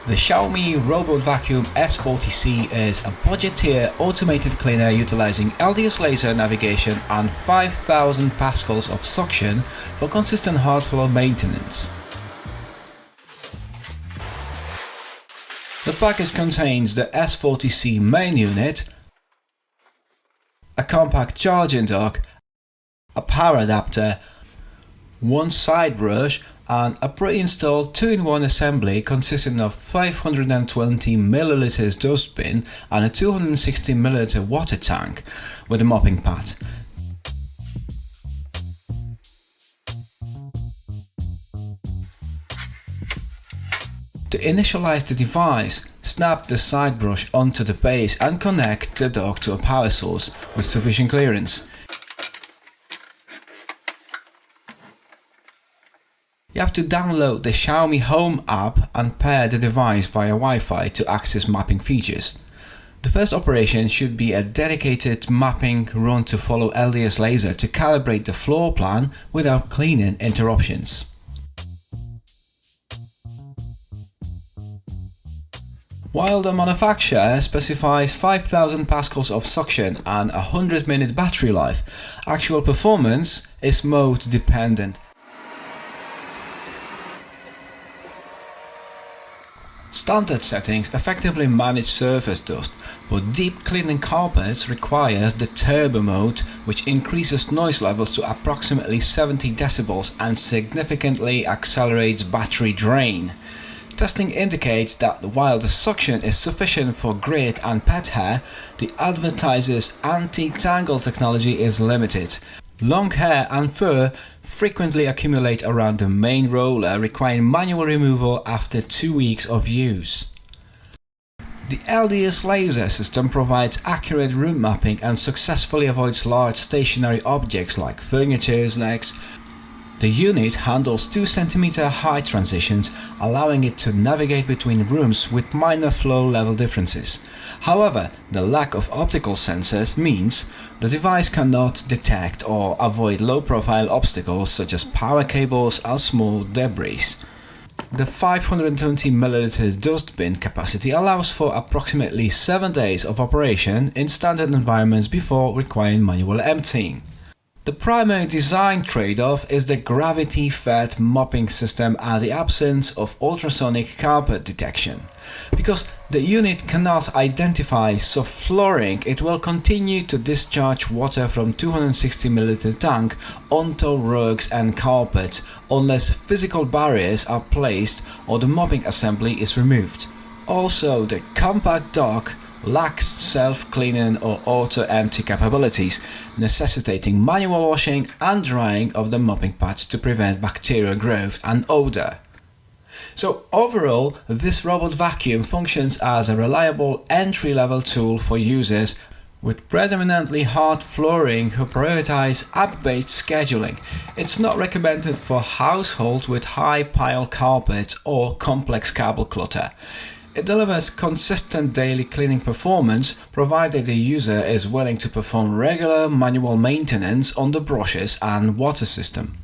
The Xiaomi Robot Vacuum S40C is a budget-tier automated cleaner utilizing LDS laser navigation and 5000 pascals of suction for consistent hard floor maintenance. The package contains the S40C main unit, a compact charging dock, a power adapter, one side brush and a pre-installed 2-in-1 assembly consisting of 520ml dustbin and a 260ml water tank with a mopping pad. To initialize the device, snap the side brush onto the base and connect the dock to a power source with sufficient clearance. You have to download the Xiaomi Home app and pair the device via Wi-Fi to access mapping features. The first operation should be a dedicated mapping run to follow LDS laser to calibrate the floor plan without cleaning interruptions. While the manufacturer specifies 5000 pascals of suction and a 100-minute battery life, actual performance is mode dependent. Standard settings effectively manage surface dust, but deep cleaning carpets requires the turbo mode, which increases noise levels to approximately 70 decibels and significantly accelerates battery drain. Testing indicates that while the suction is sufficient for grit and pet hair, the advertiser's anti-tangle technology is limited. Long hair and fur frequently accumulate around the main roller, requiring manual removal after 2 weeks of use. The LDS laser system provides accurate room mapping and successfully avoids large stationary objects like furniture's legs. The unit handles 2 cm height transitions, allowing it to navigate between rooms with minor flow level differences. However, the lack of optical sensors means the device cannot detect or avoid low-profile obstacles such as power cables and small debris. The 520ml dustbin capacity allows for approximately 7 days of operation in standard environments before requiring manual emptying. The primary design trade-off is the gravity-fed mopping system and the absence of ultrasonic carpet detection. Because the unit cannot identify soft flooring, it will continue to discharge water from 260ml tank onto rugs and carpets unless physical barriers are placed or the mopping assembly is removed. Also, the compact dock lacks self-cleaning or auto-empty capabilities, necessitating manual washing and drying of the mopping pads to prevent bacterial growth and odor. So overall, this robot vacuum functions as a reliable entry-level tool for users with predominantly hard flooring who prioritize app-based scheduling. It's not recommended for households with high pile carpets or complex cable clutter. It delivers consistent daily cleaning performance provided the user is willing to perform regular manual maintenance on the brushes and water system.